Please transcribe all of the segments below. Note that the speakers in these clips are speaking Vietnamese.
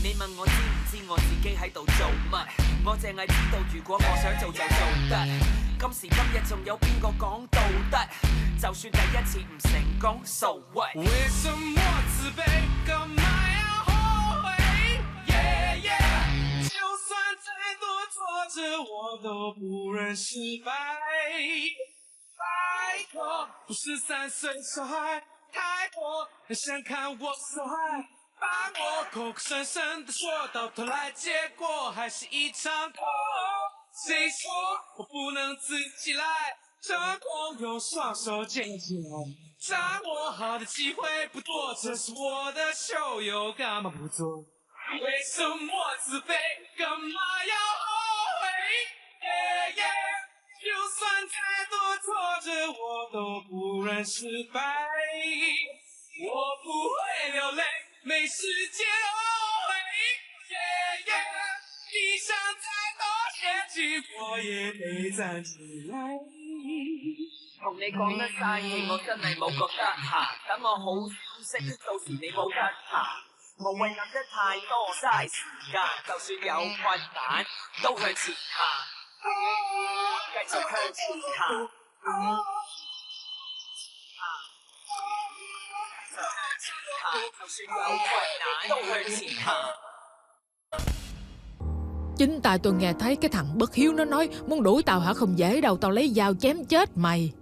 你問我知唔知我自己喺度做乜？我淨係知道如果我想做就做得。今時今日仲有邊個講道德？就算第一次唔成功 ，so what？ 為什麼自卑？幹嘛要後悔？Yeah yeah， 就算再多挫折，我都不忍失敗。拜託，不是3歲小孩，太多人想看我受害。把我口口聲聲的說，到頭來結果還是一場空。誰說我不能自己來？成功用雙手牽起來，掌握好的機會不多，這是我的秀，又幹嘛不做？為什麼自卑？幹嘛要後悔？Yeah yeah， 就算再多挫折，我都不忍失敗。我不會流淚，沒時間後悔。Yeah yeah， 地上再多陷阱，我也得站起來。同你講得嘥氣，我真係冇覺得閒。等我好消息，到時你冇得閒。無謂諗得太多，嘥時間。就算有困難，都向前行，繼續向前行。就算有困難，都向前行。Chính tai tôi nghe thấy cái thằng bất hiếu nó nói muốn đuổi tao hả, không dễ đâu, tao lấy dao chém chết mày.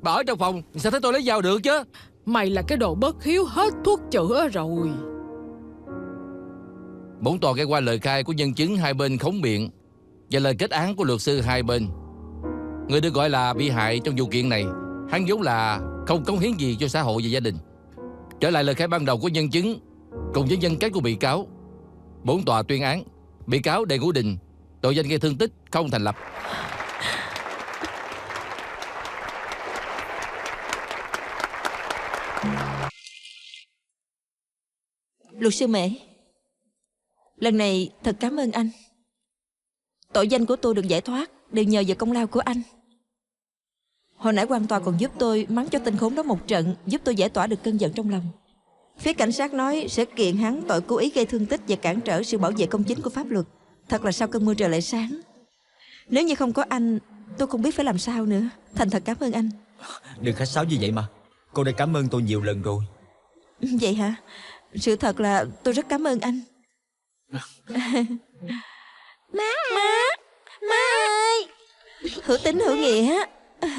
Bà ở trong phòng sao thấy tôi lấy dao được chứ? Mày là cái đồ bất hiếu, hết thuốc chữa rồi. Bổn tòa nghe qua lời khai của nhân chứng hai bên khống biện và lời kết án của luật sư hai bên. Người được gọi là bị hại trong vụ kiện này, hắn vốn là không cống hiến gì cho xã hội và gia đình. Trở lại lời khai ban đầu của nhân chứng cùng với nhân cách của bị cáo, bổn tòa tuyên án bị cáo Đề Ngũ Đình tội danh gây thương tích không thành lập. Luật sư Mễ, lần này thật cảm ơn anh. Tội danh của tôi được giải thoát đều nhờ vào công lao của anh. Hồi nãy quan tòa còn giúp tôi mắng cho tên khốn đó một trận, giúp tôi giải tỏa được cơn giận trong lòng. Phía cảnh sát nói sẽ kiện hắn tội cố ý gây thương tích và cản trở sự bảo vệ công chính của pháp luật. Thật là sao cơn mưa trời lại sáng. Nếu như không có anh, tôi không biết phải làm sao nữa. Thành thật cảm ơn anh. Đừng khách sáo như vậy mà. Cô đã cảm ơn tôi nhiều lần rồi. Vậy hả? Sự thật là tôi rất cảm ơn anh. Má ơi, hữu tính hữu nghĩa.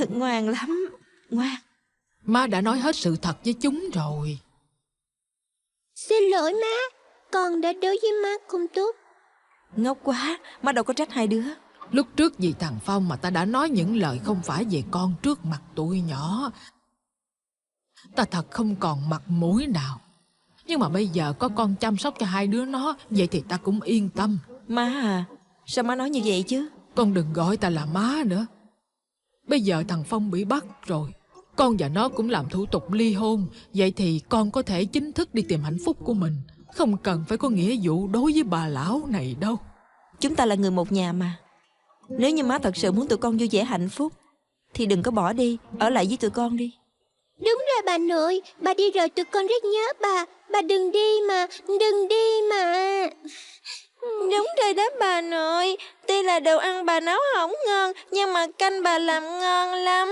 Ngoan lắm, ngoan. Má đã nói hết sự thật với chúng rồi. Xin lỗi má, con đã đối với má không tốt. Ngốc quá, má đâu có trách hai đứa. Lúc trước vì thằng Phong mà ta đã nói những lời không phải về con trước mặt tụi nhỏ. Ta thật không còn mặt mũi nào. Nhưng mà bây giờ có con chăm sóc cho hai đứa nó, vậy thì ta cũng yên tâm. Má à, sao má nói như vậy chứ? Con đừng gọi ta là má nữa. Bây giờ thằng Phong bị bắt rồi, con và nó cũng làm thủ tục ly hôn. Vậy thì con có thể chính thức đi tìm hạnh phúc của mình, không cần phải có nghĩa vụ đối với bà lão này đâu. Chúng ta là người một nhà mà. Nếu như má thật sự muốn tụi con vui vẻ hạnh phúc thì đừng có bỏ đi, ở lại với tụi con đi. Đúng rồi bà nội, bà đi rồi tụi con rất nhớ bà. Bà đừng đi mà, đừng đi mà. Đúng rồi đó bà nội. Tuy là đồ ăn bà nấu không ngon, nhưng mà canh bà làm ngon lắm.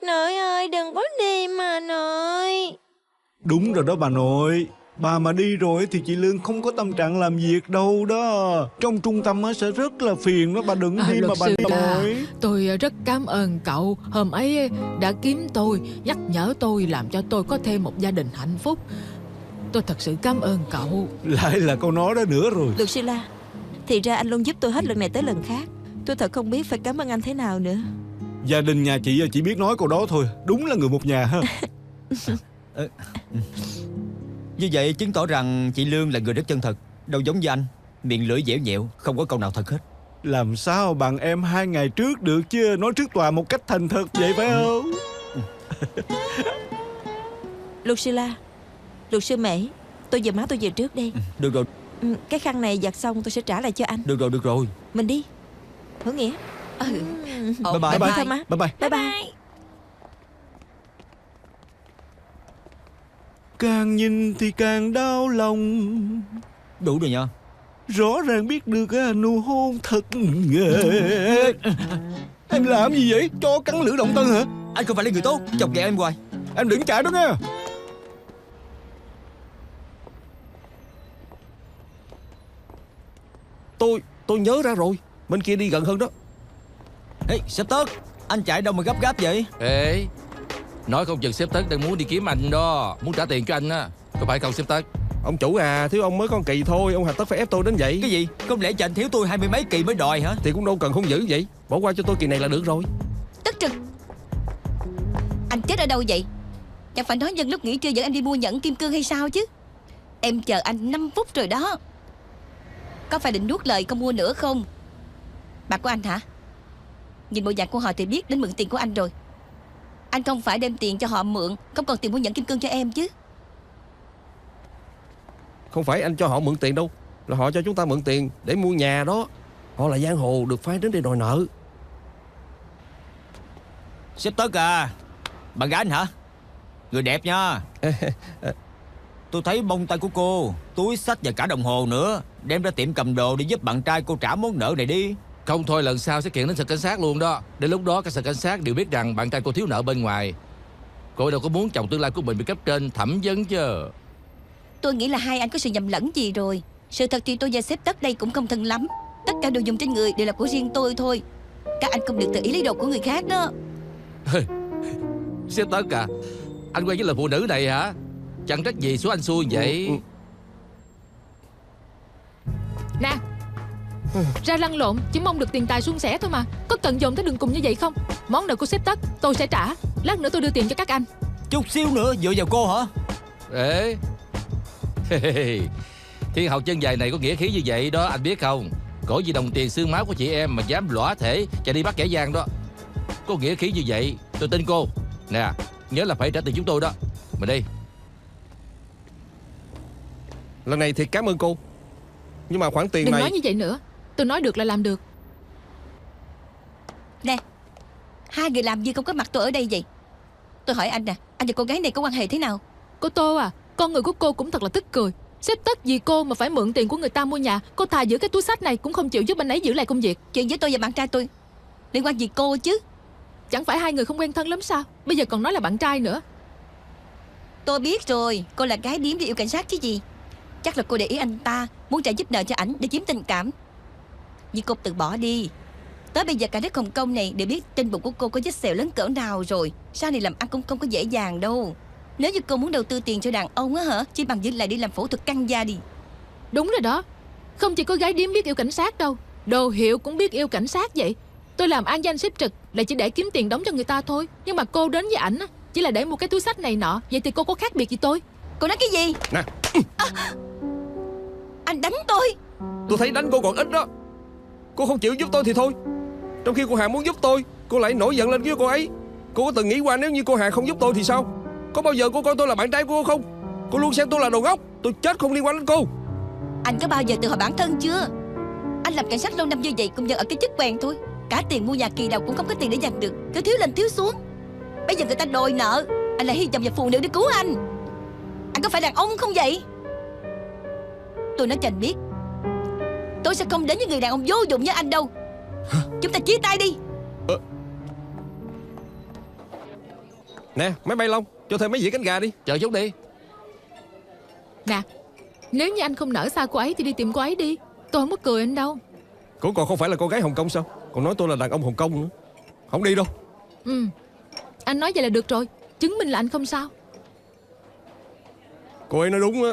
Nội ơi đừng có đi mà nội. Đúng rồi đó bà nội. Bà mà đi rồi thì chị Lương không có tâm trạng làm việc đâu đó. Trong trung tâm sẽ rất là phiền đó. Bà đừng đi mà bà đi rồi. Tôi rất cảm ơn cậu. Hôm ấy đã kiếm tôi, nhắc nhở tôi, làm cho tôi có thêm một gia đình hạnh phúc. Tôi thật sự cảm ơn cậu. Lại là câu nói đó nữa rồi. Luật sư La, thì ra anh luôn giúp tôi hết lần này tới lần khác. Tôi thật không biết phải cảm ơn anh thế nào nữa. Gia đình nhà chị chỉ biết nói câu đó thôi. Đúng là người một nhà ha. Như vậy chứng tỏ rằng chị Lương là người rất chân thật. Đâu giống như anh, miệng lưỡi dẻo nhẹo, không có câu nào thật hết. Làm sao bằng em 2 ngày trước được chứ. Nói trước tòa một cách thành thật vậy phải không? Luật sư La, luật sư Mễ, tôi và má tôi về trước đây. Được rồi. Cái khăn này giặt xong tôi sẽ trả lại cho anh. Được rồi. Mình đi. Hữu Nghĩa. Bye bye. Thôi má. Bye bye. Càng nhìn thì càng đau lòng. Đủ rồi nha. Rõ ràng biết được nụ hôn thật nghệ. Em làm gì vậy? Cho cắn lưỡi động tân hả? Anh không phải là người tốt, chọc ghẹo em hoài. Em đừng chạy đó nghe. Tôi nhớ ra rồi. Bên kia đi gần hơn đó. Ê, sếp Tất, anh chạy đâu mà gấp gáp vậy? Ê, nói không chừng sếp Tất đang muốn đi kiếm anh đó, muốn trả tiền cho anh á. Có phải không sếp Tất? Ông chủ à, thiếu ông mới con kỳ thôi. Ông Hà Tất phải ép tôi đến vậy. Cái gì? Không lẽ cho anh thiếu tôi 20 mấy kỳ mới đòi hả? Thì cũng đâu cần hung dữ vậy. Bỏ qua cho tôi kỳ này là được rồi. Tất Trực, anh chết ở đâu vậy? Chẳng phải nói nhân lúc nghỉ trưa dẫn anh đi mua nhẫn kim cương hay sao chứ? Em chờ anh 5 phút rồi đó. Có phải định nuốt lời không mua nữa không? Bạc của anh hả? Nhìn bộ dạng của họ thì biết đến mượn tiền của anh rồi. Anh không phải đem tiền cho họ mượn, không còn tiền mua nhẫn kim cương cho em chứ. Không phải anh cho họ mượn tiền đâu, là họ cho chúng ta mượn tiền để mua nhà đó. Họ là giang hồ được phái đến để đòi nợ. Sếp Tất à, bạn gái anh hả? Người đẹp nha. Tôi thấy bông tay của cô, túi xách và cả đồng hồ nữa. Đem ra tiệm cầm đồ để giúp bạn trai cô trả món nợ này đi. Không thôi lần sau sẽ kiện đến sở cảnh sát luôn đó. Đến lúc đó các sở cảnh sát đều biết rằng bạn trai cô thiếu nợ bên ngoài. Cô đâu có muốn chồng tương lai của mình bị cấp trên thẩm vấn chứ. Tôi nghĩ là hai anh có sự nhầm lẫn gì rồi. Sự thật thì tôi và sếp Tất đây cũng không thân lắm. Tất cả đồ dùng trên người đều là của riêng tôi thôi. Các anh không được tự ý lấy đồ của người khác đó. Sếp Tất à, anh quen với lời phụ nữ này hả? Chẳng trách gì số anh xui vậy. Nè, ra lăn lộn chỉ mong được tiền tài suôn sẻ thôi mà. Có cần dồn tới đường cùng như vậy không? Món nợ của sếp Tất tôi sẽ trả. Lát nữa tôi đưa tiền cho các anh. Chút xíu nữa dựa vào cô hả? Ê, thiên hậu chân dài này có nghĩa khí như vậy đó anh biết không? Cổ vì đồng tiền xương máu của chị em mà dám lõa thể chạy đi bắt kẻ gian đó. Có nghĩa khí như vậy tôi tin cô. Nè, nhớ là phải trả tiền chúng tôi đó. Mình đi. Lần này thiệt cảm ơn cô. Nhưng mà khoản tiền Đừng này... nói như vậy nữa. Tôi nói được là làm được. Nè, hai người làm gì không có mặt tôi ở đây vậy? Tôi hỏi anh nè, anh và cô gái này có quan hệ thế nào? Cô Tô à, con người của cô cũng thật là tức cười. Sếp Tất vì cô mà phải mượn tiền của người ta mua nhà. Cô thà giữ cái túi xách này cũng không chịu giúp anh ấy giữ lại công việc. Chuyện với tôi và bạn trai tôi liên quan gì cô chứ? Chẳng phải hai người không quen thân lắm sao? Bây giờ còn nói là bạn trai nữa. Tôi biết rồi, cô là gái điếm đi yêu cảnh sát chứ gì. Chắc là cô để ý anh ta, muốn trả giúp nợ cho ảnh để chiếm tình cảm. Nhưng cô từ bỏ đi. Tới bây giờ cả đất Hồng Kông này đều biết trên bụng của cô có vết sẹo lớn cỡ nào rồi. Sau này làm ăn cũng không có dễ dàng đâu. Nếu như cô muốn đầu tư tiền cho đàn ông á hả, chỉ bằng giữ lại đi làm phẫu thuật căng da đi. Đúng rồi đó. Không chỉ có gái điếm biết yêu cảnh sát đâu, đồ hiệu cũng biết yêu cảnh sát vậy. Tôi làm an danh xếp trực là chỉ để kiếm tiền đóng cho người ta thôi. Nhưng mà cô đến với ảnh chỉ là để mua cái túi xách này nọ. Vậy thì cô có khác biệt gì tôi? Cô nói cái gì? Nè, Anh đánh tôi. tôi thấy đánh cô còn ít đó. Cô không chịu giúp tôi thì thôi. Trong khi cô Hà muốn giúp tôi, cô lại nổi giận lên với cô ấy. Cô có từng nghĩ qua nếu như cô Hà không giúp tôi thì sao? Có bao giờ cô coi tôi là bạn trai của cô không? Cô luôn xem tôi là đồ ngốc. Tôi chết không liên quan đến cô. Anh có bao giờ tự hỏi bản thân chưa? Anh làm cảnh sát lâu năm như vậy cũng nhận ở cái chức quen thôi. Cả tiền mua nhà kỳ đầu cũng không có tiền để dành được, cứ thiếu lên thiếu xuống. Bây giờ người ta đòi nợ, anh lại hy vọng vào phụ nữ để cứu anh. Anh có phải đàn ông không vậy? Tôi nói cho anh biết, tôi sẽ không đến với người đàn ông vô dụng như anh đâu. Chúng ta chia tay đi. Nè, máy bay Long, cho thêm mấy dĩa cánh gà đi. Chờ chút đi. Nè, nếu như anh không nỡ xa cô ấy thì đi tìm cô ấy đi. Tôi không có cười anh đâu. Cô còn không phải là con gái Hồng Kông sao? Còn nói tôi là đàn ông Hồng Kông nữa. Không đi đâu. Anh nói vậy là được rồi. Chứng minh là anh không sao. Cô ấy nói đúng á.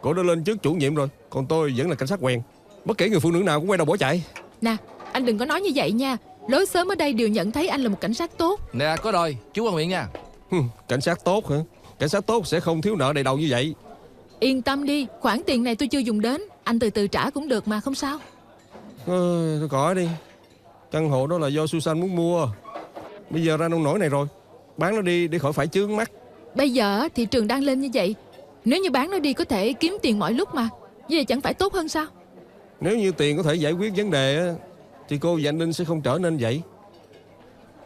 Cô đã lên chức chủ nhiệm rồi. Còn tôi vẫn là cảnh sát quèn. Bất kể người phụ nữ nào cũng quay đầu bỏ chạy. Nè, anh đừng có nói như vậy nha. Lối sớm ở đây đều nhận thấy anh là một cảnh sát tốt. Nè có rồi, chú quan miệng nha. Cảnh sát tốt hả? Cảnh sát tốt sẽ không thiếu nợ đầy đầu như vậy. Yên tâm đi, khoản tiền này tôi chưa dùng đến. Anh từ từ trả cũng được mà, không sao. Thôi khỏi đi. Căn hộ đó là do Susan muốn mua. Bây giờ ra nông nổi này rồi, bán nó đi để khỏi phải chướng mắt. Bây giờ thị trường đang lên như vậy, nếu như bán nó đi có thể kiếm tiền mọi lúc mà. Như vậy chẳng phải tốt hơn sao? Nếu như tiền có thể giải quyết vấn đề á, thì cô và anh Đinh sẽ không trở nên vậy.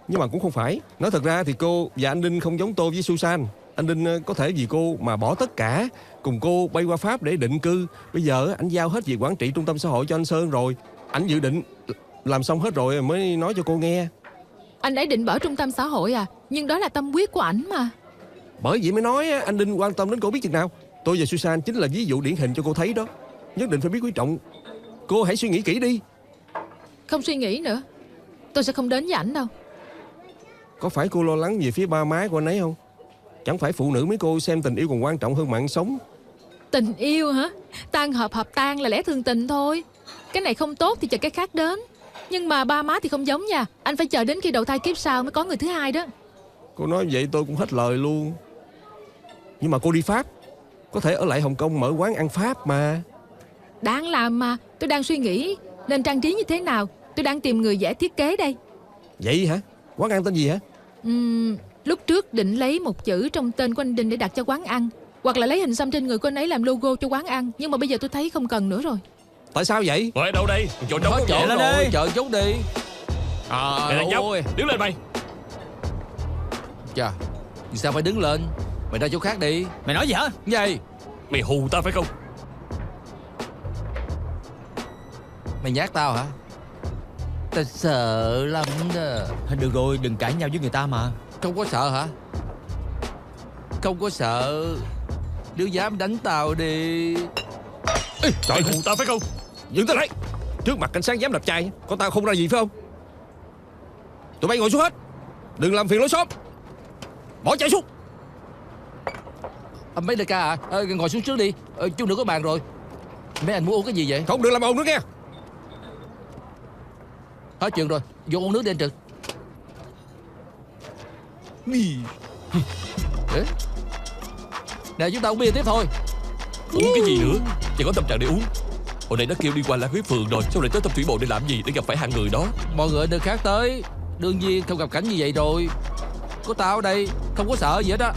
Nhưng mà cũng không phải. Nói thật ra thì cô và anh Đinh không giống tôi với Susan. Anh Đinh có thể vì cô mà bỏ tất cả, cùng cô bay qua Pháp để định cư. Bây giờ anh giao hết việc quản trị trung tâm xã hội cho anh Sơn rồi. Anh dự định làm xong hết rồi mới nói cho cô nghe. Anh ấy định mở trung tâm xã hội à? Nhưng đó là tâm huyết của ảnh mà. Bởi vậy mới nói anh Đinh quan tâm đến cô biết chừng nào. Tôi và Susan chính là ví dụ điển hình cho cô thấy đó. Nhất định phải biết quý trọng. Cô hãy suy nghĩ kỹ đi. Không suy nghĩ nữa, tôi sẽ không đến với ảnh đâu. Có phải cô lo lắng về phía ba má của anh ấy không? Chẳng phải phụ nữ mấy cô xem tình yêu còn quan trọng hơn mạng sống. Tình yêu hả? Tan hợp hợp tan là lẽ thường tình thôi. Cái này không tốt thì chờ cái khác đến. Nhưng mà ba má thì không giống nha. Anh phải chờ đến khi đầu thai kiếp sau mới có người thứ hai đó. Cô nói vậy tôi cũng hết lời luôn. Nhưng mà cô đi Pháp, có thể ở lại Hồng Kông mở quán ăn Pháp mà. Đáng làm mà. Tôi đang suy nghĩ nên trang trí như thế nào. Tôi đang tìm người vẽ thiết kế đây. Vậy hả? Quán ăn tên gì hả? Lúc trước định lấy một chữ trong tên của anh Đinh để đặt cho quán ăn, hoặc là lấy hình xăm trên người của anh ấy làm logo cho quán ăn. Nhưng mà bây giờ tôi thấy không cần nữa rồi. Tại sao vậy? Ở đâu đây? Chỗ trống Hết chỗ lên rồi, đi. chờ chút đi. Này là nhóc, đứng lên mày. Chà, vì sao phải đứng lên? Mày ra chỗ khác đi. Mày nói gì hả? Gì? Mày hù tao phải không? Mày nhát tao hả? Tao sợ lắm đó. Được rồi, đừng cãi nhau với người ta mà. Không có sợ hả? Không có sợ. Nếu dám đánh tao đi. Ê, trời, hù tao phải không? Dừng tay lại. Trước mặt cảnh sát dám đập trai, con tao không ra gì phải không? Tụi bay ngồi xuống hết. Đừng làm phiền lối xóm. Bỏ chạy xuống. Mấy đại ca ngồi xuống trước đi. Chút nữa có bàn rồi. Mấy anh muốn uống cái gì vậy? Không được làm ồn nữa nghe. Hết chuyện rồi, vô uống nước đi anh Trực. Nè chúng ta uống bia tiếp thôi. Uống cái gì nữa? Chẳng có tâm trạng để uống. Hồi nãy nó kêu đi qua Lan Huyết Phường rồi, sao lại tới Tâm Thủy Bộ để làm gì? Để gặp phải hai người đó. Mọi người nơi khác tới, đương nhiên không gặp cảnh như vậy rồi. Có tao ở đây, không có sợ gì hết á.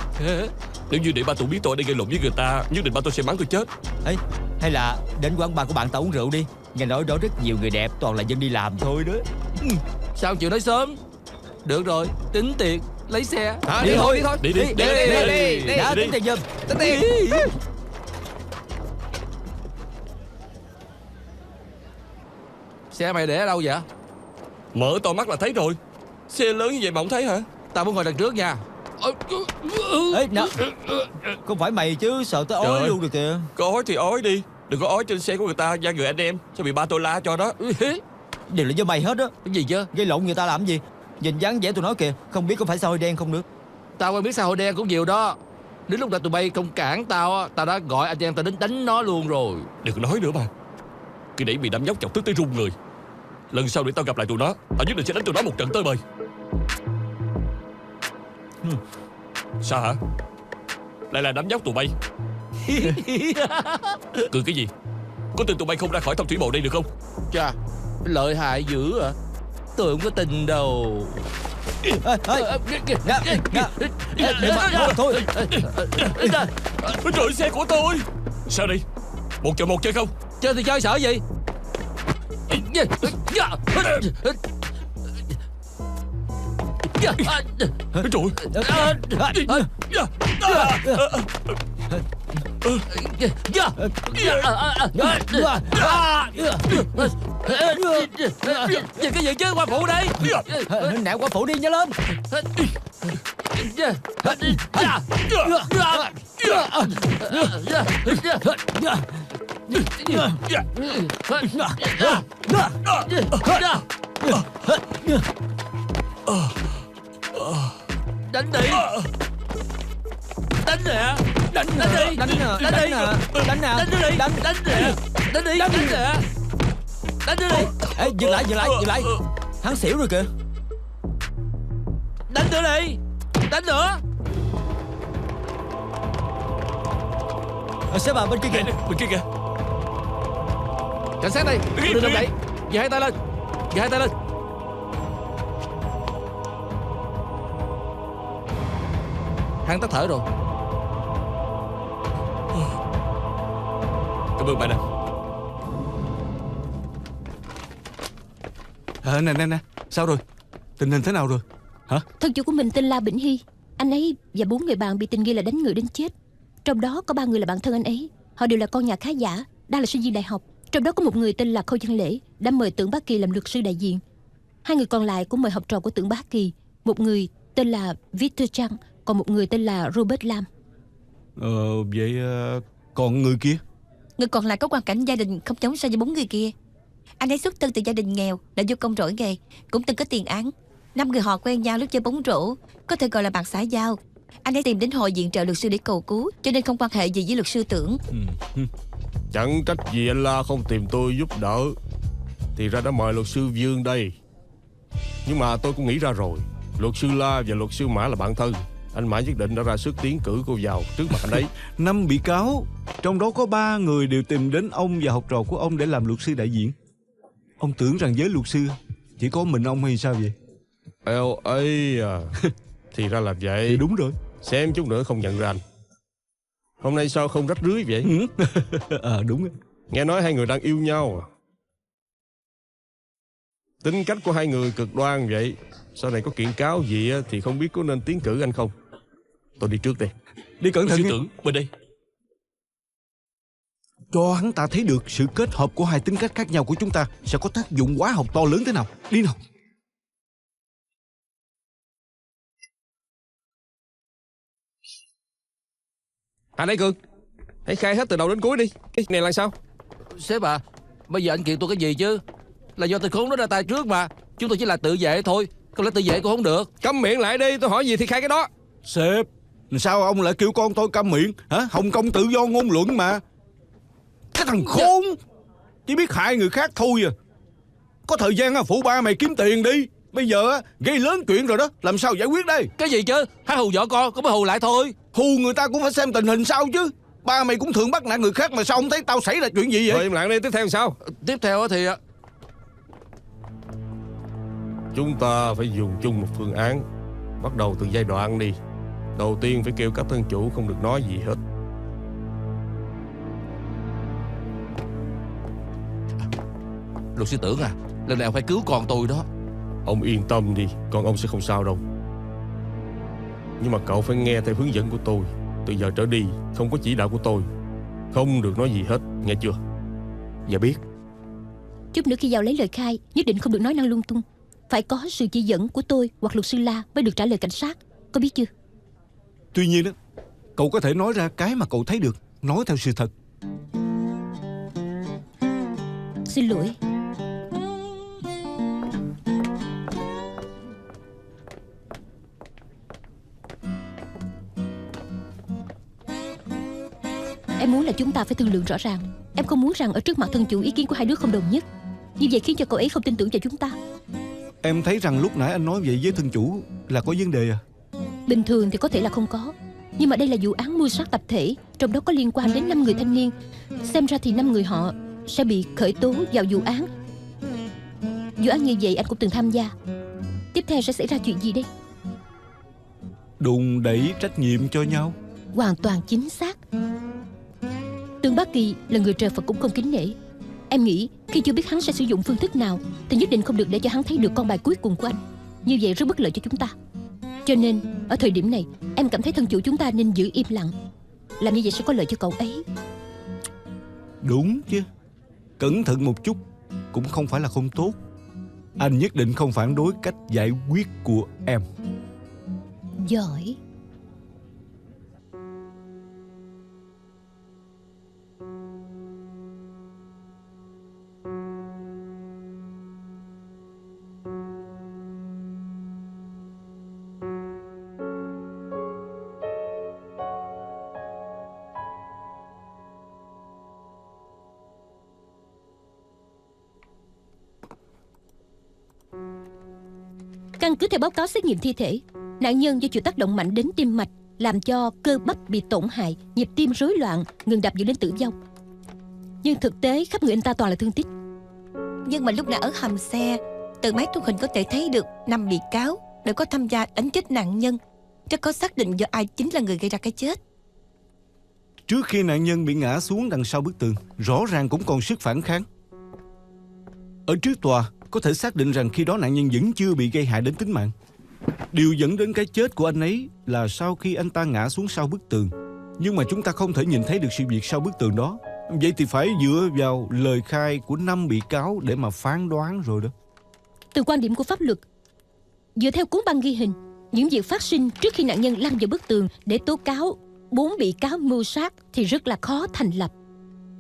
Nếu như để ba tôi biết tôi đang gây lộn với người ta, nhất định ba tôi sẽ mắng tôi chết. Ê, hay là đến quán bar của bạn tao uống rượu đi. Nghe nói đó rất nhiều người đẹp, toàn là dân đi làm thôi đó. Sao chịu nói sớm? Được rồi, tính tiền, lấy xe. Đi thôi. Đi. Đã, tính tiền giùm. Tính tiền. Xe mày để ở đâu vậy? Mở to mắt là thấy rồi. Xe lớn như vậy mà không thấy hả? Tao muốn ngồi đằng trước nha. Ê, nè. Không phải mày chứ, sợ tới ói Trời. luôn rồi kìa. Có ói thì ói đi. Đừng có ói trên xe của người ta, da người anh em. Sao bị ba tôi la cho đó. Đều là do mày hết á. Cái gì chứ? Gây lộn người ta làm gì? Nhìn dáng vẻ tụi nó kìa, không biết có phải xã hội đen không nữa. Tao quen biết xã hội đen cũng nhiều đó. Đến lúc nào tụi bay không cản tao á, tao đã gọi anh em tao đến đánh nó luôn rồi. Đừng nói nữa mà. Khi nãy bị đám nhóc chọc tức tới run người. Lần sau để tao gặp lại tụi nó, tao nhất định sẽ đánh tụi nó một trận tơi bời. Sao hả? Lại là đám nhóc tụi bay. Cười cái gì? Có tin tụi bay không ra khỏi Tâm Thủy Bộ đây được không? Chà, lợi hại dữ à. Tôi không có tin đâu. Thôi. Trời, xe của tôi. Sao đi? Một chọi một chơi không? Chơi thì chơi sợ gì? Nhìn cái gì chứ, qua phụ đi. Nè, qua phụ đi nhanh lên. Đánh đi. Đánh nè. Đánh đi. Đánh đi. Đánh nè. Đánh đi. Đánh đi. Đánh đi. Ê, dừng lại. Hắn xỉu rồi kìa. Đánh nữa đi. Đánh nữa. Sếp à, bên kia kìa. Bên kia kìa. Cảnh sát đây. Đừng động đậy. Giơ hai tay lên. Giơ hai tay lên. Hắn tắt thở rồi. Cảm ơn bạn ạ. Nè, sao rồi? Tình hình thế nào rồi? Hả? Thân chủ của mình tên La Bỉnh Hy. Anh ấy và 4 người bạn bị tình nghi là đánh người đến chết. Trong đó có 3 người là bạn thân anh ấy. Họ đều là con nhà khá giả, đang là sinh viên đại học. Trong đó có một người tên là Khâu Văn Lễ, đã mời Tưởng Bá Kỳ làm luật sư đại diện. 2 người còn lại cũng mời học trò của Tưởng Bá Kỳ. Một người tên là Victor Chang, còn một người tên là Robert Lam. Vậy còn người kia? Người còn lại có hoàn cảnh gia đình không giống so với 4 người kia. Anh ấy xuất thân từ gia đình nghèo, đã vô công rỗi nghề, cũng từng có tiền án. 5 người họ quen nhau lúc chơi bóng rổ, có thể gọi là bạn xã giao. Anh ấy tìm đến hội viện trợ luật sư để cầu cứu, cho nên không quan hệ gì với luật sư Tưởng. Chẳng trách gì anh La không tìm tôi giúp đỡ. Thì ra đã mời luật sư Dương đây. Nhưng mà tôi cũng nghĩ ra rồi, luật sư La và luật sư Mã là bạn thân. Anh Mã nhất định đã ra sức tiến cử cô vào trước mặt anh ấy. 5 bị cáo, trong đó có 3 người đều tìm đến ông và học trò của ông để làm luật sư đại diện. Ông tưởng rằng giới luật sư chỉ có mình ông hay sao vậy? ấy à. Thì ra là vậy. Thì đúng rồi. Xem chút nữa không nhận ra anh. Hôm nay sao không rách rưới vậy? Đúng rồi. Nghe nói 2 người đang yêu nhau à? Tính cách của 2 người cực đoan vậy. Sau này có kiện cáo gì thì không biết có nên tiến cử anh không. Tôi đi trước đây. Đi cẩn thận. Sư Tưởng bên đây. Cho hắn ta thấy được sự kết hợp của 2 tính cách khác nhau của chúng ta sẽ có tác dụng hóa học to lớn thế nào. Đi nào. Anh ấy Cường, hãy khai hết từ đầu đến cuối đi. Cái này là sao? Sếp à, bây giờ anh kiện tôi cái gì chứ? Là do tên khốn đó ra tay trước mà. Chúng tôi chỉ là tự vệ thôi. Không lẽ tự vệ cũng không được? Câm miệng lại đi, tôi hỏi gì thì khai cái đó. Sếp, sao ông lại kêu con tôi câm miệng hả? Hồng Kông tự do ngôn luận mà. Cái thằng khốn chỉ biết hại người khác thôi à. Có thời gian phụ ba mày kiếm tiền đi. Bây giờ gây lớn chuyện rồi đó, làm sao giải quyết đây? Cái gì chứ? Hắn hù vợ con, cũng mới hù lại thôi. Hù người ta cũng phải xem tình hình sao chứ. Ba mày cũng thường bắt nạt người khác mà sao không thấy tao xảy ra chuyện gì vậy? Thôi im lặng đi, tiếp theo sao? Tiếp theo thì chúng ta phải dùng chung một phương án. Bắt đầu từ giai đoạn đi. Đầu tiên phải kêu các thân chủ không được nói gì hết. Luật sư Tưởng à, lần này ông phải cứu con tôi đó. Ông yên tâm đi, con ông sẽ không sao đâu. Nhưng mà cậu phải nghe theo hướng dẫn của tôi. Từ giờ trở đi không có chỉ đạo của tôi, không được nói gì hết, nghe chưa? Dạ biết. Chút nữa khi vào lấy lời khai, nhất định không được nói năng lung tung. Phải có sự chỉ dẫn của tôi hoặc luật sư La mới được trả lời cảnh sát. Có biết chưa? Tuy nhiên đó, cậu có thể nói ra cái mà cậu thấy được. Nói theo sự thật. Xin lỗi. Em muốn là chúng ta phải thương lượng rõ ràng. Em không muốn rằng ở trước mặt thân chủ ý kiến của 2 đứa không đồng nhất. Như vậy khiến cho cậu ấy không tin tưởng vào chúng ta. Em thấy rằng lúc nãy anh nói vậy với thân chủ là có vấn đề à? Bình thường thì có thể là không có, nhưng mà đây là vụ án mưu sát tập thể, trong đó có liên quan đến 5 người thanh niên. Xem ra thì 5 người họ sẽ bị khởi tố vào vụ án. Vụ án như vậy anh cũng từng tham gia. Tiếp theo sẽ xảy ra chuyện gì đây? Đùn đẩy trách nhiệm cho nhau. Hoàn toàn chính xác. Tưởng Bá Kỳ là người trời Phật cũng không kính nể. Em nghĩ khi chưa biết hắn sẽ sử dụng phương thức nào thì nhất định không được để cho hắn thấy được con bài cuối cùng của anh. Như vậy rất bất lợi cho chúng ta. Cho nên ở thời điểm này em cảm thấy thân chủ chúng ta nên giữ im lặng. Làm như vậy sẽ có lợi cho cậu ấy. Đúng chứ. Cẩn thận một chút cũng không phải là không tốt. Anh nhất định không phản đối cách giải quyết của em. Giỏi. Căn cứ theo báo cáo xét nghiệm thi thể, nạn nhân do chịu tác động mạnh đến tim mạch, làm cho cơ bắp bị tổn hại, nhịp tim rối loạn, ngừng đập dẫn đến tử vong. Nhưng thực tế khắp người anh ta toàn là thương tích. Nhưng mà lúc nãy ở hầm xe, từ máy thu hình có thể thấy được 5 bị cáo đều có tham gia đánh chết nạn nhân. Rất có xác định do ai chính là người gây ra cái chết. Trước khi nạn nhân bị ngã xuống đằng sau bức tường, rõ ràng cũng còn sức phản kháng. Ở trước tòa có thể xác định rằng khi đó nạn nhân vẫn chưa bị gây hại đến tính mạng. Điều dẫn đến cái chết của anh ấy là sau khi anh ta ngã xuống sau bức tường. Nhưng mà chúng ta không thể nhìn thấy được sự việc sau bức tường đó. Vậy thì phải dựa vào lời khai của 5 bị cáo để mà phán đoán rồi đó. Từ quan điểm của pháp luật, dựa theo cuốn băng ghi hình, những việc phát sinh trước khi nạn nhân lăn vào bức tường để tố cáo 4 bị cáo mưu sát thì rất là khó thành lập.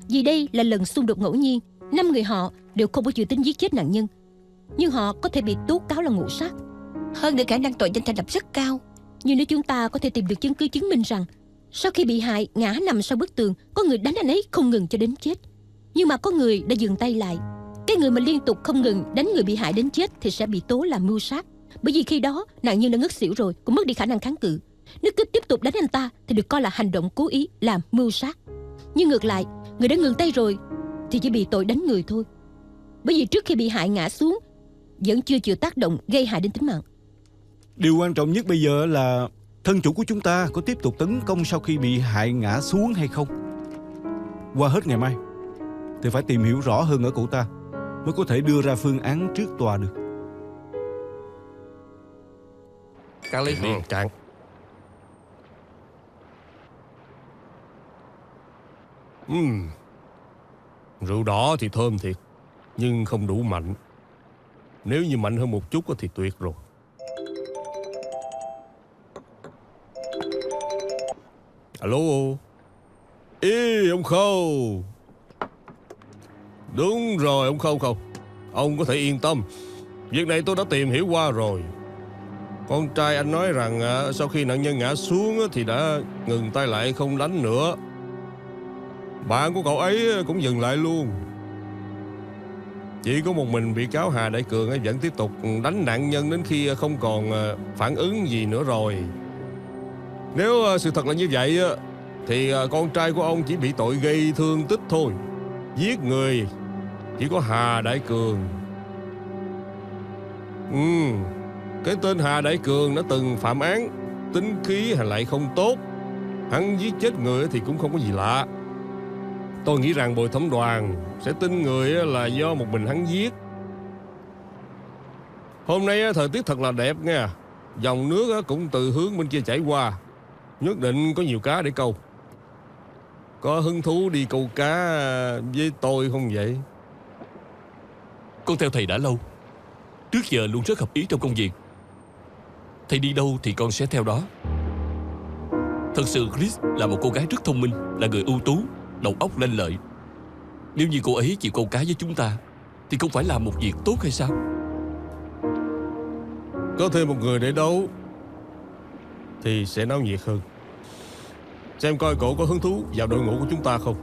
Vì đây là lần xung đột ngẫu nhiên, 5 người họ đều không có dự tính giết chết nạn nhân, nhưng họ có thể bị tố cáo là ngộ sát. Hơn nữa khả năng tội danh thành lập rất cao. Nhưng nếu chúng ta có thể tìm được chứng cứ chứng minh rằng sau khi bị hại ngã nằm sau bức tường, có người đánh anh ấy không ngừng cho đến chết, nhưng mà có người đã dừng tay lại, cái người mà liên tục không ngừng đánh người bị hại đến chết thì sẽ bị tố là mưu sát. Bởi vì khi đó nạn nhân đã ngất xỉu rồi, cũng mất đi khả năng kháng cự. Nếu cứ tiếp tục đánh anh ta thì được coi là hành động cố ý làm mưu sát. Nhưng ngược lại, người đã ngừng tay rồi thì chỉ bị tội đánh người thôi. Bởi vì trước khi bị hại ngã xuống vẫn chưa chịu tác động gây hại đến tính mạng. Điều quan trọng nhất bây giờ là thân chủ của chúng ta có tiếp tục tấn công sau khi bị hại ngã xuống hay không. Qua hết ngày mai thì phải tìm hiểu rõ hơn ở cậu ta mới có thể đưa ra phương án trước tòa được. Cạn ly. Cạn. Rượu đỏ thì thơm thiệt, nhưng không đủ mạnh. Nếu như mạnh hơn một chút thì tuyệt rồi. Alo. Ê, ông Khâu. Đúng rồi, ông Khâu. Ông có thể yên tâm. Việc này tôi đã tìm hiểu qua rồi. Con trai anh nói rằng sau khi nạn nhân ngã xuống thì đã ngừng tay lại không đánh nữa. Bạn của cậu ấy cũng dừng lại luôn. Chỉ có một mình bị cáo Hà Đại Cường vẫn tiếp tục đánh nạn nhân đến khi không còn phản ứng gì nữa rồi. Nếu sự thật là như vậy thì con trai của ông chỉ bị tội gây thương tích thôi. Giết người chỉ có Hà Đại Cường. Cái tên Hà Đại Cường đã từng phạm án, tính khí lại không tốt. Hắn giết chết người thì cũng không có gì lạ. Tôi nghĩ rằng bồi thẩm đoàn sẽ tin người là do một mình hắn giết. Hôm nay thời tiết thật là đẹp nha. Dòng nước cũng từ hướng bên kia chảy qua. Nhất định có nhiều cá để câu. Có hứng thú đi câu cá với tôi không vậy? Con theo thầy đã lâu. Trước giờ luôn rất hợp ý trong công việc. Thầy đi đâu thì con sẽ theo đó. Thật sự Chris là một cô gái rất thông minh, là người ưu tú, đầu óc lanh lợi. Nếu như cô ấy chịu câu cá với chúng ta thì không phải là một việc tốt hay sao? Có thêm một người để đấu thì sẽ náo nhiệt hơn. Xem coi cậu có hứng thú vào đội ngũ của chúng ta không?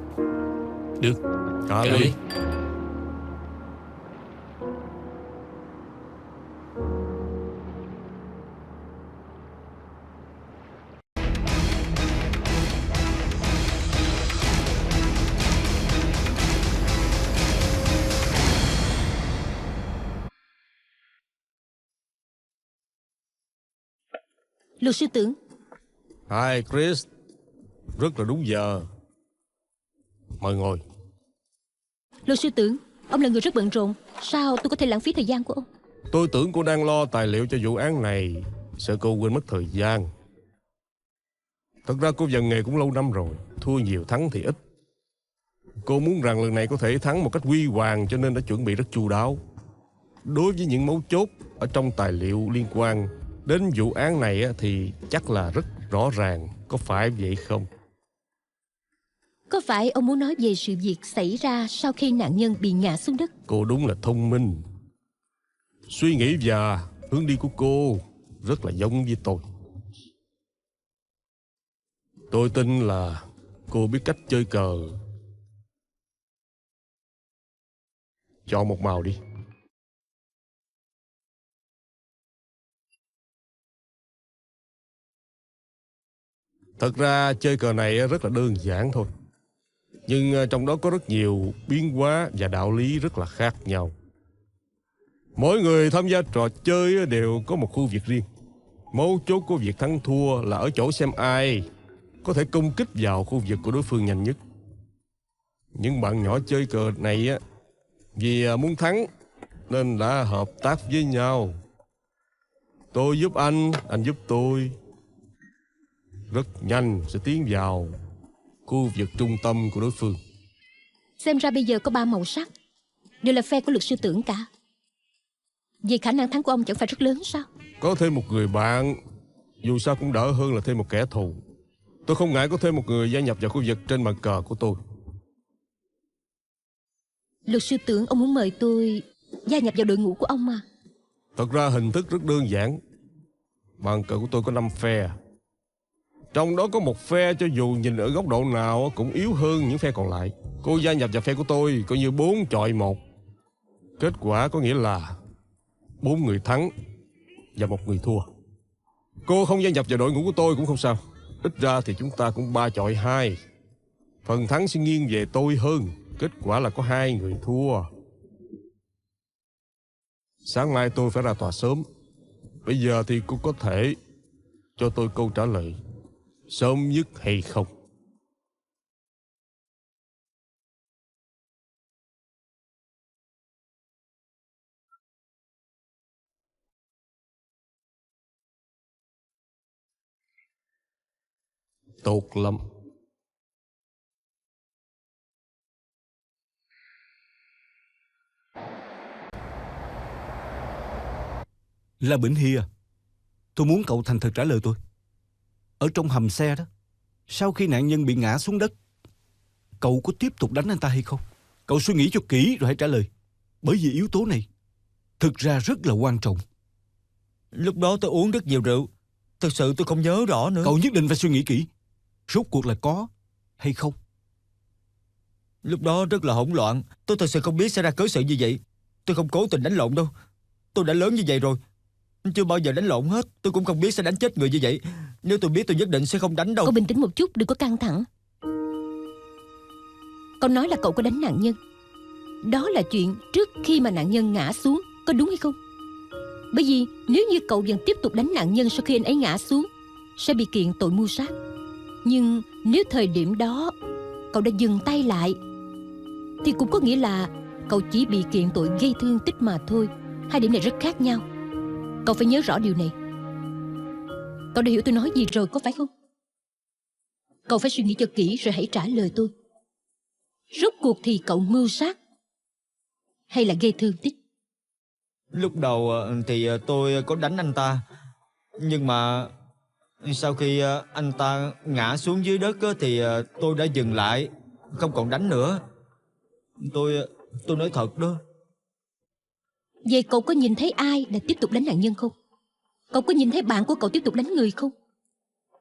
Được. Cả ly. Luật sư Tưởng. Hi Chris. Rất là đúng giờ. Mời ngồi. Luật sư Tưởng, ông là người rất bận rộn. Sao tôi có thể lãng phí thời gian của ông? Tôi tưởng cô đang lo tài liệu cho vụ án này, sợ cô quên mất thời gian. Thật ra cô vào nghề cũng lâu năm rồi, thua nhiều thắng thì ít. Cô muốn rằng lần này có thể thắng một cách huy hoàng, cho nên đã chuẩn bị rất chu đáo. Đối với những mấu chốt ở trong tài liệu liên quan đến vụ án này thì chắc là rất rõ ràng, có phải vậy không? Có phải ông muốn nói về sự việc xảy ra sau khi nạn nhân bị ngã xuống đất? Cô đúng là thông minh. Suy nghĩ và hướng đi của cô rất là giống với tôi. Tôi tin là cô biết cách chơi cờ. Chọn một màu đi. Thật ra chơi cờ này rất là đơn giản thôi. Nhưng trong đó có rất nhiều biến hóa và đạo lý rất là khác nhau. Mỗi người tham gia trò chơi đều có một khu vực riêng. Mấu chốt của việc thắng thua là ở chỗ xem ai có thể công kích vào khu vực của đối phương nhanh nhất. Những bạn nhỏ chơi cờ này vì muốn thắng nên đã hợp tác với nhau. Tôi giúp anh giúp tôi. Rất nhanh sẽ tiến vào khu vực trung tâm của đối phương. Xem ra bây giờ có 3 màu sắc, đều là phe của luật sư Tưởng cả. Vì khả năng thắng của ông chẳng phải rất lớn sao? Có thêm một người bạn, dù sao cũng đỡ hơn là thêm một kẻ thù. Tôi không ngại có thêm một người gia nhập vào khu vực trên bàn cờ của tôi. Luật sư Tưởng, ông muốn mời tôi gia nhập vào đội ngũ của ông mà. Thật ra hình thức rất đơn giản. Bàn cờ của tôi có 5 phe. Trong đó có một phe cho dù nhìn ở góc độ nào cũng yếu hơn những phe còn lại. Cô gia nhập vào phe của tôi coi như 4 chọi 1. Kết quả có nghĩa là 4 người thắng và 1 người thua. Cô không gia nhập vào đội ngũ của tôi cũng không sao. Ít ra thì chúng ta cũng 3 chọi 2. Phần thắng sẽ nghiêng về tôi hơn. Kết quả là có 2 người thua. Sáng mai tôi phải ra tòa sớm. Bây giờ thì cô có thể cho tôi câu trả lời sớm nhất hay không? Tốt lắm. La Bỉnh Hy à, tôi muốn cậu thành thật trả lời tôi. Ở trong hầm xe đó, sau khi nạn nhân bị ngã xuống đất, cậu có tiếp tục đánh anh ta hay không? Cậu suy nghĩ cho kỹ rồi hãy trả lời. Bởi vì yếu tố này thực ra rất là quan trọng. Lúc đó tôi uống rất nhiều rượu. Thực sự tôi không nhớ rõ nữa. Cậu nhất định phải suy nghĩ kỹ. Rốt cuộc là có hay không? Lúc đó rất là hỗn loạn. Tôi thật sự không biết sẽ ra cớ sự như vậy. Tôi không cố tình đánh lộn đâu. Tôi đã lớn như vậy rồi, chưa bao giờ đánh lộn hết. Tôi cũng không biết sẽ đánh chết người như vậy. Nếu tôi biết tôi nhất định sẽ không đánh đâu. Cậu bình tĩnh một chút, đừng có căng thẳng. Cậu nói là cậu có đánh nạn nhân. Đó là chuyện trước khi mà nạn nhân ngã xuống, có đúng hay không? Bởi vì nếu như cậu vẫn tiếp tục đánh nạn nhân sau khi anh ấy ngã xuống, sẽ bị kiện tội mưu sát. Nhưng nếu thời điểm đó cậu đã dừng tay lại, thì cũng có nghĩa là cậu chỉ bị kiện tội gây thương tích mà thôi. Hai điểm này rất khác nhau. Cậu phải nhớ rõ điều này. Cậu đã hiểu tôi nói gì rồi có phải không? Cậu phải suy nghĩ cho kỹ rồi hãy trả lời tôi. Rốt cuộc thì cậu mưu sát hay là gây thương tích? Lúc đầu thì tôi có đánh anh ta. Nhưng mà sau khi anh ta ngã xuống dưới đất thì tôi đã dừng lại, không còn đánh nữa. Tôi nói thật đó. Vậy cậu có nhìn thấy ai đã tiếp tục đánh nạn nhân không? Cậu có nhìn thấy bạn của cậu tiếp tục đánh người không?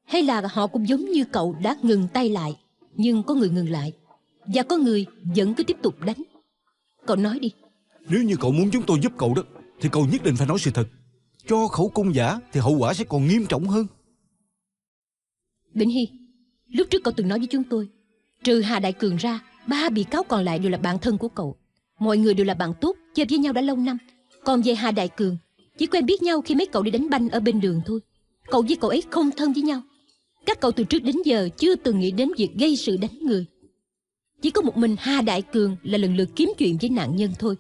Hay là họ cũng giống như cậu đã ngừng tay lại, nhưng có người ngừng lại và có người vẫn cứ tiếp tục đánh? Cậu nói đi. Nếu như cậu muốn chúng tôi giúp cậu đó, thì cậu nhất định phải nói sự thật. Cho khẩu cung giả thì hậu quả sẽ còn nghiêm trọng hơn. Bỉnh Hy, lúc trước cậu từng nói với chúng tôi, trừ Hà Đại Cường ra, 3 bị cáo còn lại đều là bạn thân của cậu. Mọi người đều là bạn tốt, chơi với nhau đã lâu năm. Còn về Hà Đại Cường, chỉ quen biết nhau khi mấy cậu đi đánh banh ở bên đường thôi. Cậu với cậu ấy không thân với nhau. Các cậu từ trước đến giờ chưa từng nghĩ đến việc gây sự đánh người. Chỉ có một mình Hà Đại Cường là lần lượt kiếm chuyện với nạn nhân thôi.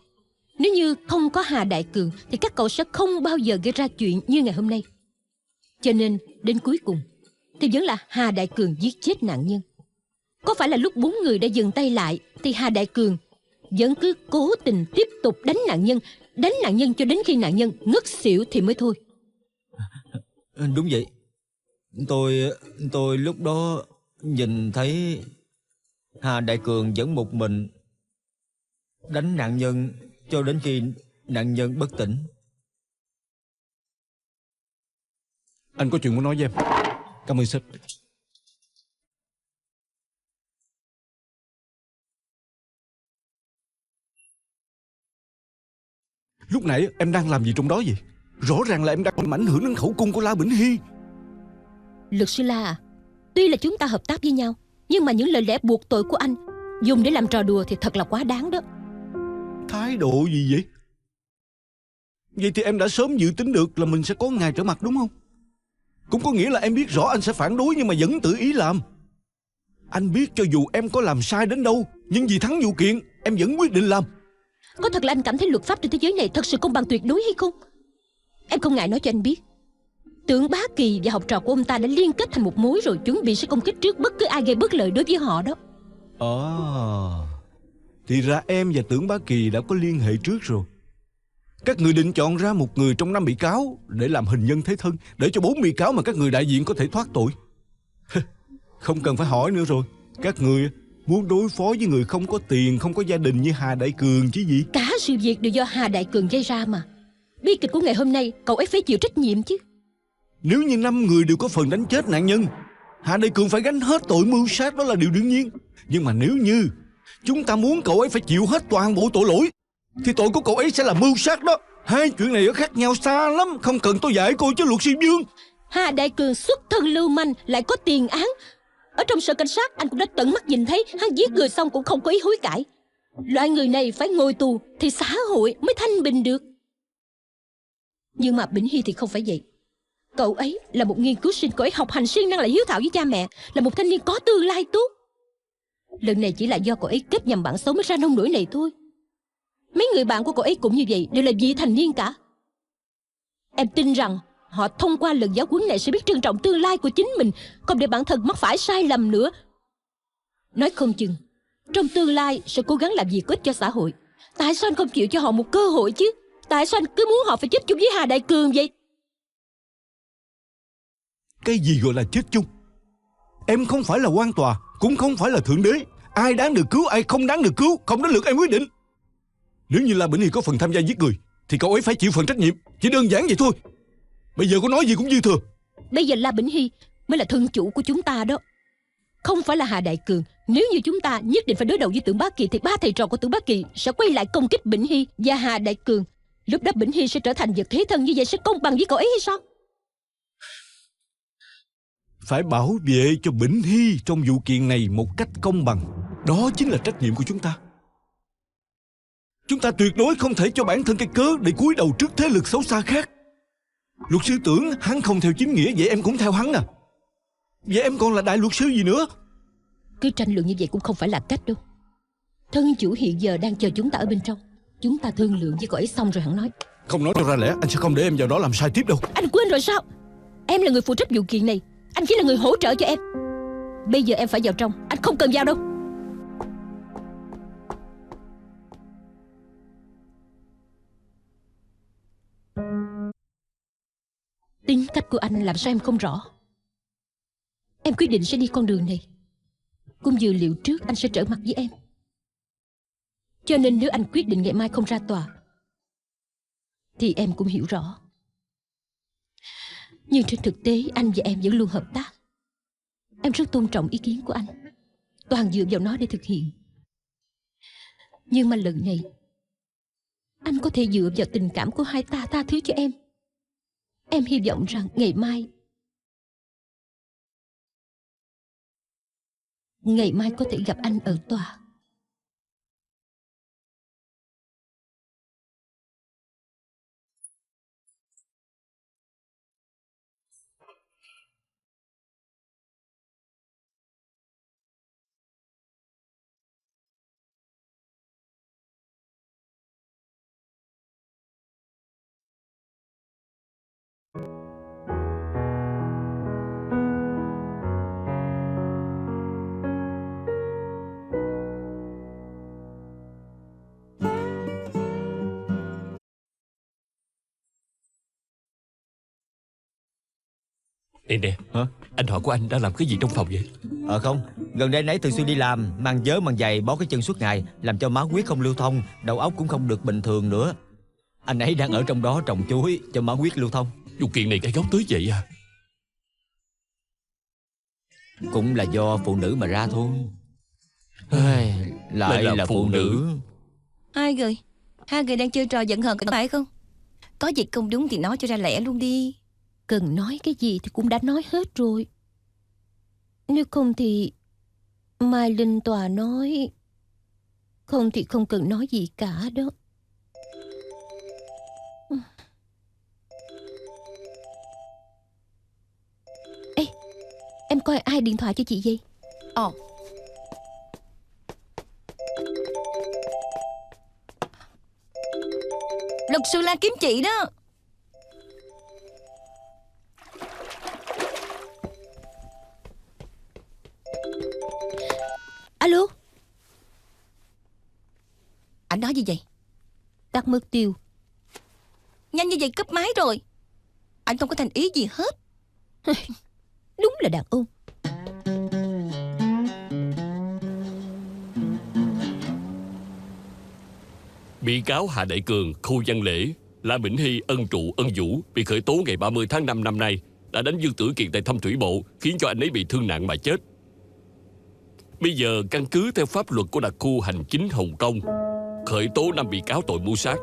Nếu như không có Hà Đại Cường thì các cậu sẽ không bao giờ gây ra chuyện như ngày hôm nay. Cho nên đến cuối cùng thì vẫn là Hà Đại Cường giết chết nạn nhân. Có phải là lúc 4 người đã dừng tay lại thì Hà Đại Cường vẫn cứ cố tình tiếp tục đánh nạn nhân cho đến khi nạn nhân ngất xỉu thì mới thôi? Đúng vậy. Tôi lúc đó nhìn thấy Hà Đại Cường vẫn một mình đánh nạn nhân cho đến khi nạn nhân bất tỉnh. Anh có chuyện muốn nói với em. Cảm ơn sếp. Lúc nãy em đang làm gì trong đó vậy? Rõ ràng là em đang làm ảnh hưởng đến khẩu cung của La Bỉnh Hy. Luật sư La à, tuy là chúng ta hợp tác với nhau, nhưng mà những lời lẽ buộc tội của anh dùng để làm trò đùa thì thật là quá đáng đó. Thái độ gì vậy? Vậy thì em đã sớm dự tính được là mình sẽ có ngày trở mặt đúng không? Cũng có nghĩa là em biết rõ anh sẽ phản đối nhưng mà vẫn tự ý làm. Anh biết cho dù em có làm sai đến đâu, nhưng vì thắng vụ kiện em vẫn quyết định làm. Có thật là anh cảm thấy luật pháp trên thế giới này thật sự công bằng tuyệt đối hay không? Em không ngại nói cho anh biết, Tưởng Bá Kỳ và học trò của ông ta đã liên kết thành một mối rồi, chuẩn bị sẽ công kích trước bất cứ ai gây bất lợi đối với họ đó. Thì ra em và Tưởng Bá Kỳ đã có liên hệ trước rồi. Các người định chọn ra một người trong 5 bị cáo để làm hình nhân thế thân, để cho 4 bị cáo mà các người đại diện có thể thoát tội. Không cần phải hỏi nữa rồi. Các người muốn đối phó với người không có tiền, không có gia đình như Hà Đại Cường chứ gì. Cả sự việc đều do Hà Đại Cường gây ra mà. Bi kịch của ngày hôm nay cậu ấy phải chịu trách nhiệm chứ. Nếu như 5 người đều có phần đánh chết nạn nhân, Hà Đại Cường phải gánh hết tội mưu sát, đó là điều đương nhiên. Nhưng mà nếu như chúng ta muốn cậu ấy phải chịu hết toàn bộ tội lỗi, thì tội của cậu ấy sẽ là mưu sát đó. Hai chuyện này nó khác nhau xa lắm. Không cần tôi dạy cô chứ luật sư Dương. Hà Đại Cường xuất thân lưu manh, lại có tiền án. Ở trong sở cảnh sát anh cũng đã tận mắt nhìn thấy hắn giết người xong cũng không có ý hối cải. Loại người này phải ngồi tù thì xã hội mới thanh bình được. Nhưng mà Bỉnh Hy thì không phải vậy. Cậu ấy là một nghiên cứu sinh, cậu ấy học hành siêng năng, lại hiếu thảo với cha mẹ, là một thanh niên có tương lai tốt. Lần này chỉ là do cậu ấy kết nhầm bạn xấu mới ra nông nổi này thôi. Mấy người bạn của cậu ấy cũng như vậy, đều là vị thành niên cả. Em tin rằng họ thông qua lần giáo huấn này sẽ biết trân trọng tương lai của chính mình, không để bản thân mắc phải sai lầm nữa. Nói không chừng trong tương lai sẽ cố gắng làm việc có ích cho xã hội. Tại sao anh không chịu cho họ một cơ hội chứ? Tại sao anh cứ muốn họ phải chết chung với Hà Đại Cường vậy? Cái gì gọi là chết chung? Em không phải là quan tòa, cũng không phải là thượng đế. Ai đáng được cứu, ai không đáng được cứu, không đến lượt em quyết định. Nếu như La Bỉnh Hy có phần tham gia giết người, thì cậu ấy phải chịu phần trách nhiệm. Chỉ đơn giản vậy thôi. Bây giờ có nói gì cũng dư thừa. Bây giờ La Bỉnh Hy mới là thân chủ của chúng ta đó, không phải là Hà Đại Cường. Nếu như chúng ta nhất định phải đối đầu với Tưởng Bá Kỳ, thì 3 thầy trò của Tưởng Bá Kỳ sẽ quay lại công kích Bỉnh Hy và Hà Đại Cường. Lúc đó Bỉnh Hy sẽ trở thành vật thế thân, như vậy sẽ công bằng với cậu ấy hay sao? Phải bảo vệ cho Bỉnh Hy trong vụ kiện này một cách công bằng. Đó chính là trách nhiệm của chúng ta. Chúng ta tuyệt đối không thể cho bản thân cái cớ để cúi đầu trước thế lực xấu xa khác. Luật sư Tưởng hắn không theo chính nghĩa, vậy em cũng theo hắn à? Vậy em còn là đại luật sư gì nữa? Cứ tranh luận như vậy cũng không phải là cách đâu. Thân chủ hiện giờ đang chờ chúng ta ở bên trong. Chúng ta thương lượng với cậu ấy xong rồi hẳn nói. Không nói ra lẽ, anh sẽ không để em vào đó làm sai tiếp đâu. Anh quên rồi sao? Em là người phụ trách vụ kiện này, anh chỉ là người hỗ trợ cho em. Bây giờ em phải vào trong, anh không cần vào đâu. Tính cách của anh làm sao em không rõ. Em quyết định sẽ đi con đường này, cũng dự liệu trước anh sẽ trở mặt với em. Cho nên nếu anh quyết định ngày mai không ra tòa, thì em cũng hiểu rõ. Nhưng trên thực tế anh và em vẫn luôn hợp tác. Em rất tôn trọng ý kiến của anh, toàn dựa vào nó để thực hiện. Nhưng mà lần này anh có thể dựa vào tình cảm của hai ta tha thứ cho em. Em hy vọng rằng ngày mai có thể gặp anh ở tòa. Nè, hả? Anh họ của anh đang làm cái gì trong phòng vậy? Không, gần đây nãy thường xuyên đi làm, mang vớ mang giày bó cái chân suốt ngày, làm cho máu huyết không lưu thông, đầu óc cũng không được bình thường nữa. Anh ấy đang ở trong đó trồng chuối cho máu huyết lưu thông. Vụ kiện này cái gốc tới vậy à? Cũng là do phụ nữ mà ra thôi. Lại là phụ nữ. Hai người đang chơi trò giận hờn phải không? Có gì không đúng thì nói cho ra lẽ luôn đi. Cần nói cái gì thì cũng đã nói hết rồi. Nếu không thì mai lên tòa nói. Không thì không cần nói gì cả đó. Ê, em coi ai điện thoại cho chị vậy? Luật sư La kiếm chị đó. Alo. Anh nói gì vậy? Tắt mất tiêu. Nhanh như vậy cúp máy rồi. Anh không có thành ý gì hết. Đúng là đàn ông. Bị cáo Hà Đại Cường, Khu Văn Lễ, La Bỉnh Hy, Ân Trụ, Ân Vũ bị khởi tố ngày 30 tháng 5 năm nay đã đánh Dương Tử Kiệt tại Thâm Thủy Bộ, khiến cho anh ấy bị thương nặng mà chết. Bây giờ căn cứ theo pháp luật của đặc khu hành chính Hồng Kông, khởi tố 5 bị cáo tội mưu sát.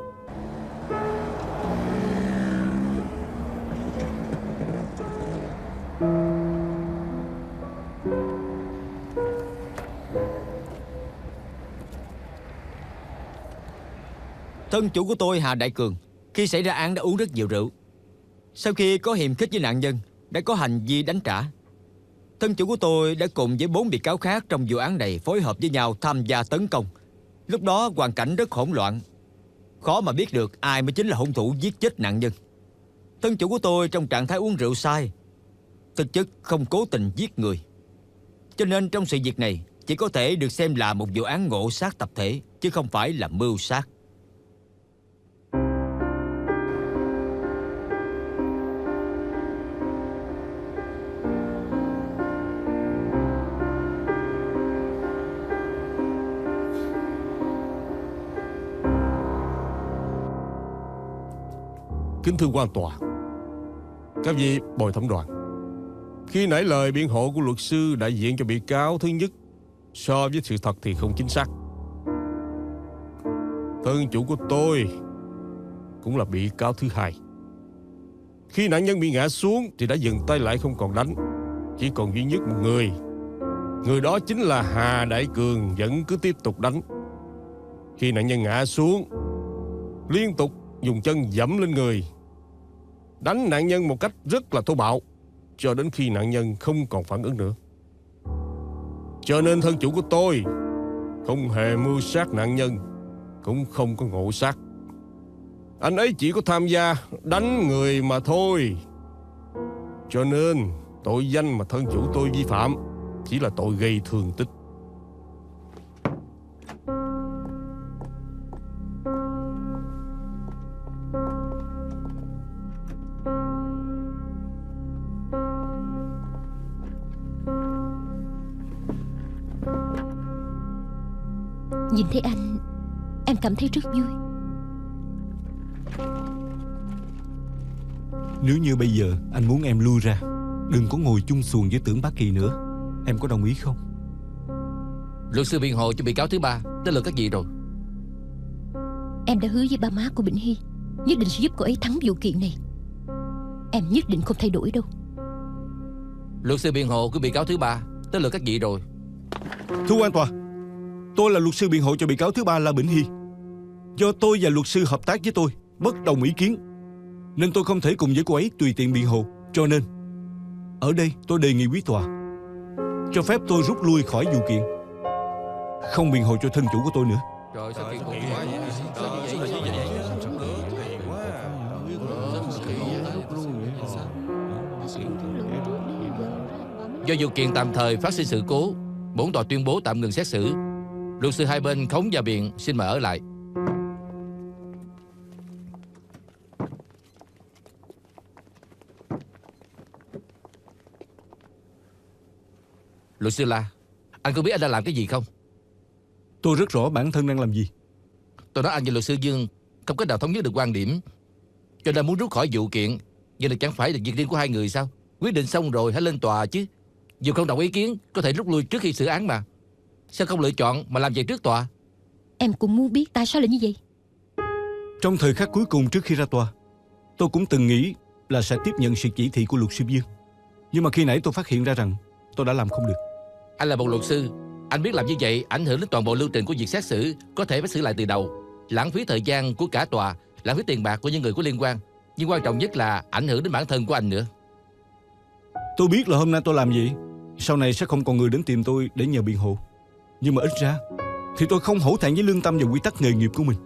Thân chủ của tôi Hà Đại Cường khi xảy ra án đã uống rất nhiều rượu. Sau khi có hiềm khích với nạn nhân, đã có hành vi đánh trả. Thân chủ của tôi đã cùng với 4 bị cáo khác trong vụ án này phối hợp với nhau tham gia tấn công. Lúc đó hoàn cảnh rất hỗn loạn, khó mà biết được ai mới chính là hung thủ giết chết nạn nhân. Thân chủ của tôi trong trạng thái uống rượu say, thực chất không cố tình giết người. Cho nên trong sự việc này chỉ có thể được xem là một vụ án ngộ sát tập thể, chứ không phải là mưu sát. Kính thưa quan tòa, các vị bồi thẩm đoàn, khi nãy lời biện hộ của luật sư đại diện cho bị cáo thứ nhất so với sự thật thì không chính xác. Thân chủ của tôi cũng là bị cáo thứ hai. Khi nạn nhân bị ngã xuống thì đã dừng tay lại, không còn đánh, chỉ còn duy nhất một người. Người đó chính là Hà Đại Cường, vẫn cứ tiếp tục đánh. Khi nạn nhân ngã xuống, liên tục dùng chân giẫm lên người, đánh nạn nhân một cách rất là thô bạo, cho đến khi nạn nhân không còn phản ứng nữa. Cho nên thân chủ của tôi không hề mưu sát nạn nhân, cũng không có ngộ sát. Anh ấy chỉ có tham gia đánh người mà thôi. Cho nên tội danh mà thân chủ tôi vi phạm chỉ là tội gây thương tích. Nhìn thấy anh, em cảm thấy rất vui. Nếu như bây giờ anh muốn em lui ra, đừng có ngồi chung xuồng với Tưởng Bá Kỳ nữa, em có đồng ý không? Luật sư biện hộ cho bị cáo thứ ba, tới lượt các vị rồi. Em đã hứa với ba má của Bỉnh Hy nhất định sẽ giúp cô ấy thắng vụ kiện này. Em nhất định không thay đổi đâu. Luật sư biện hộ của bị cáo thứ ba, tới lượt các vị rồi. Thưa quan tòa, tôi là luật sư biện hộ cho bị cáo thứ ba La Bỉnh Hy. Do tôi và luật sư hợp tác với tôi bất đồng ý kiến, nên tôi không thể cùng với cô ấy tùy tiện biện hộ. Cho nên ở đây tôi đề nghị quý tòa cho phép tôi rút lui khỏi vụ kiện, không biện hộ cho thân chủ của tôi nữa. Trời, sao kỳ cục quá vậy? Do vụ kiện tạm thời phát sinh sự cố, bổn tòa tuyên bố tạm ngừng xét xử. Luật sư hai bên Khống và Biện xin mời ở lại. Luật sư La, anh có biết anh đang làm cái gì không? Tôi rất rõ bản thân đang làm gì. Tôi nói anh và luật sư Dương không cách nào thống nhất được quan điểm, cho nên muốn rút khỏi vụ kiện. Vậy là chẳng phải là việc riêng của hai người sao? Quyết định xong rồi hãy lên tòa chứ. Dù không đồng ý kiến, có thể rút lui trước khi xử án mà. Sao không lựa chọn mà làm vậy trước tòa? Em cũng muốn biết tại sao lại như vậy. Trong thời khắc cuối cùng trước khi ra tòa, tôi cũng từng nghĩ là sẽ tiếp nhận sự chỉ thị của luật sư Dương. Nhưng mà khi nãy tôi phát hiện ra rằng tôi đã làm không được. Anh là một luật sư, anh biết làm như vậy ảnh hưởng đến toàn bộ lưu trình của việc xét xử, có thể phải xử lại từ đầu, lãng phí thời gian của cả tòa, lãng phí tiền bạc của những người có liên quan. Nhưng quan trọng nhất là ảnh hưởng đến bản thân của anh nữa. Tôi biết là hôm nay tôi làm vậy, sau này sẽ không còn người đến tìm tôi để nhờ biện hộ. Nhưng mà ít ra thì tôi không hổ thẹn với lương tâm và quy tắc nghề nghiệp của mình.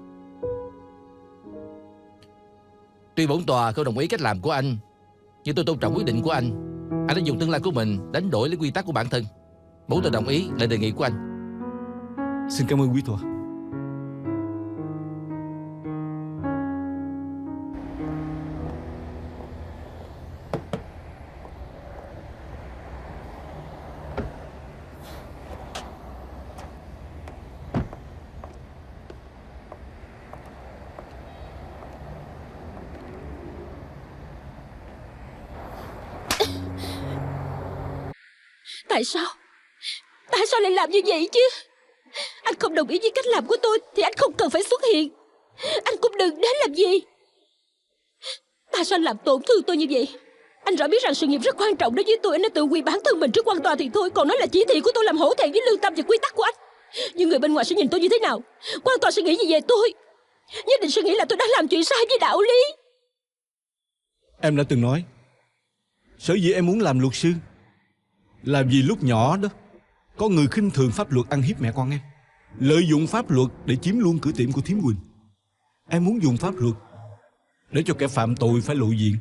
Tuy bổn tòa không đồng ý cách làm của anh, nhưng tôi tôn trọng quyết định của anh. Anh đã dùng tương lai của mình đánh đổi lấy quy tắc của bản thân. Bổn tòa đồng ý lời đề nghị của anh. Xin cảm ơn quý tòa. Tại sao lại làm như vậy chứ? Anh không đồng ý với cách làm của tôi thì anh không cần phải xuất hiện. Anh cũng đừng đến làm gì. Tại sao anh làm tổn thương tôi như vậy? Anh rõ biết rằng sự nghiệp rất quan trọng đối với tôi. Anh đã tự quy bản thân mình trước quan tòa thì thôi, còn nói là chỉ thị của tôi làm hổ thẹn với lương tâm và quy tắc của anh. Nhưng người bên ngoài sẽ nhìn tôi như thế nào? Quan tòa sẽ nghĩ gì về tôi? Nhất định sẽ nghĩ là tôi đang làm chuyện sai với đạo lý. Em đã từng nói, sở dĩ em muốn làm luật sư là vì lúc nhỏ đó có người khinh thường pháp luật ăn hiếp mẹ con em, lợi dụng pháp luật để chiếm luôn cửa tiệm của Thiếm Quỳnh. Em muốn dùng pháp luật để cho kẻ phạm tội phải lộ diện,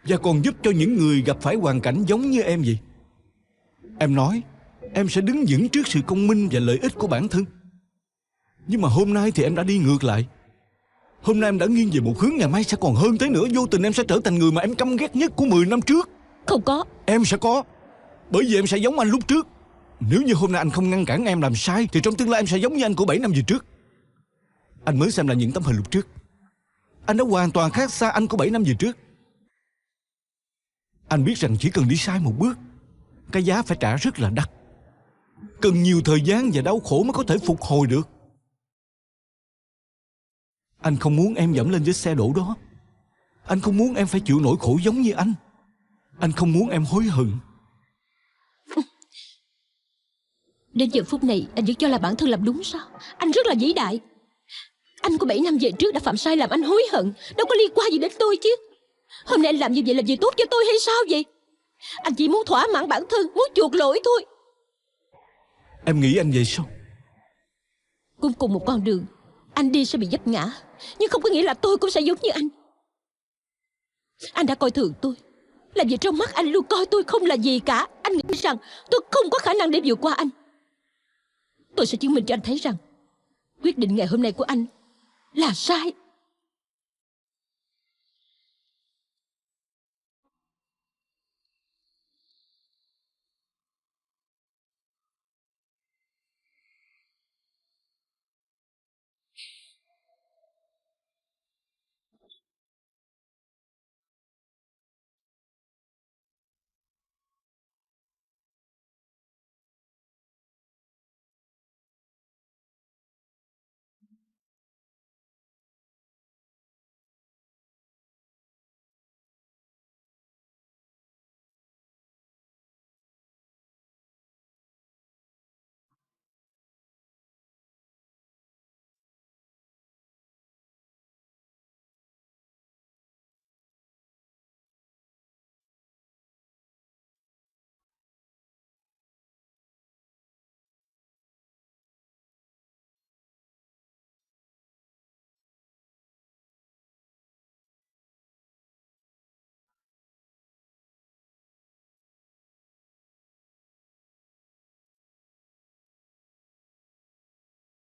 và còn giúp cho những người gặp phải hoàn cảnh giống như em vậy. Em nói em sẽ đứng vững trước sự công minh và lợi ích của bản thân. Nhưng mà hôm nay thì em đã đi ngược lại. Hôm nay em đã nghiêng về một hướng, ngày mai sẽ còn hơn thế nữa. Vô tình em sẽ trở thành người mà em căm ghét nhất của 10 năm trước. Không có. Em sẽ có. Bởi vì em sẽ giống anh lúc trước. Nếu như hôm nay anh không ngăn cản em làm sai thì trong tương lai em sẽ giống như anh của 7 năm về trước. Anh mới xem lại những tấm hình lúc trước. Anh đã hoàn toàn khác xa anh của 7 năm về trước. Anh biết rằng chỉ cần đi sai một bước, cái giá phải trả rất là đắt. Cần nhiều thời gian và đau khổ mới có thể phục hồi được. Anh không muốn em dẫm lên vết xe đổ đó. Anh không muốn em phải chịu nỗi khổ giống như anh. Anh không muốn em hối hận. Đến giờ phút này anh vẫn cho là bản thân làm đúng sao? Anh rất là vĩ đại. Anh của 7 năm về trước đã phạm sai làm anh hối hận, đâu có liên quan gì đến tôi chứ. Hôm nay anh làm như vậy là vì tốt cho tôi hay sao vậy? Anh chỉ muốn thỏa mãn bản thân, muốn chuộc lỗi thôi. Em nghĩ anh vậy sao? Cũng cùng một con đường, anh đi sẽ bị vấp ngã, nhưng không có nghĩa là tôi cũng sẽ giống như anh. Anh đã coi thường tôi, làm gì trong mắt anh luôn coi tôi không là gì cả. Anh nghĩ rằng tôi không có khả năng để vượt qua anh. Tôi sẽ chứng minh cho anh thấy rằng quyết định ngày hôm nay của anh là sai.